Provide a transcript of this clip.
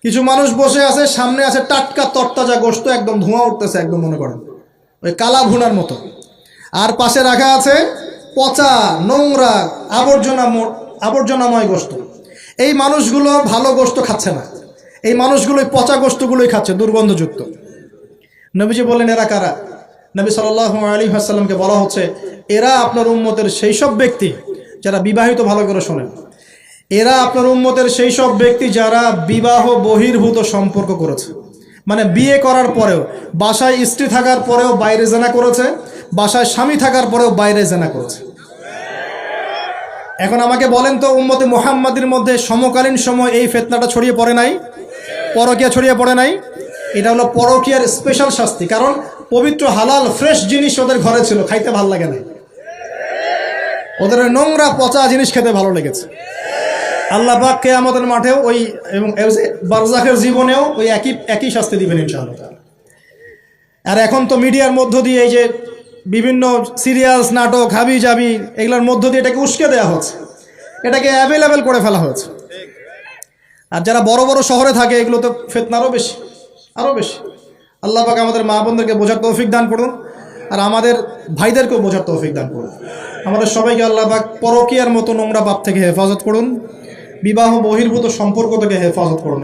কিছু মানুষ বসে আছে, সামনে আছে টাটকা তরতাজা গোশত, একদম ধোঁয়া উঠতেছে, একদম মনে করেন ওই কালা ভুনার মতো। আর পাশে রাখা আছে পচা নোংরা আবর্জনাময় গোশত। এই মানুষগুলো ভালো গোশত খাচ্ছে না, এই মানুষগুলো পচা গোশতগুলোই খাচ্ছে, দুর্গন্ধযুক্ত। নবীজি বললেন এরা কারা? নবী সাল্লাল্লাহু আলাইহি ওয়াসাল্লামকে বলা হচ্ছে এরা আপনার উম্মতের সেই সব ব্যক্তি যারা বিবাহিত, ভালো করে শোনেন, এরা আপনার উম্মতের সেই সব ব্যক্তি যারা বিবাহ বহির্ভূত সম্পর্ক করেছে। মানে বিয়ে করার পরেও, বাসায় স্ত্রী থাকার পরেও বাইরে জেনা করেছে, বাসায় স্বামী থাকার পরেও বাইরে জেনা করেছে। এখন আমাকে বলেন তো, উম্মতে মুহাম্মাদির মধ্যে সমকালীন সময় এই ফিতনাটা ছড়িয়ে পড়ে নাই? পরকীয়া ছড়িয়ে পড়ে নাই? এটা হলো পরকীয়ার স্পেশাল শাস্তি। কারণ পবিত্র হালাল ফ্রেশ জিনিস ওদের ঘরে ছিল, খাইতে ভালো লাগে না, ওদের নোংরা পচা জিনিস খেতে ভালো লেগেছে। আল্লাহ পাক কিয়ামতের মাঠেও ওই এবং বারজাখের জীবনেও ওই একই শাস্তি দিবেন ইনশাআল্লাহ। আর এখন তো মিডিয়ার মধ্য দিয়ে এই যে বিভিন্ন সিরিয়ালস, নাটক, হাবি জাবি, এগুলোর মধ্য দিয়ে এটাকে উস্কে দেওয়া হচ্ছে, এটাকে অ্যাভেলেবেল করে ফেলা হয়েছে। আর যারা বড় বড় শহরে থাকে এগুলো তো ফিতনা আরও বেশি। আল্লাহ পাক আমাদের মা বোনদেরকে বোঝার তৌফিক দান করুন, আর আমাদের ভাইদেরকেও বোঝার তৌফিক দান করুন। আমাদের সবাইকে আল্লাহ পাক পরকীয়ার মতো নোংরা পাপ থেকে হেফাজত করুন, বিবাহ বহির্ভূত সম্পর্ক থেকে হেফাজত করুন।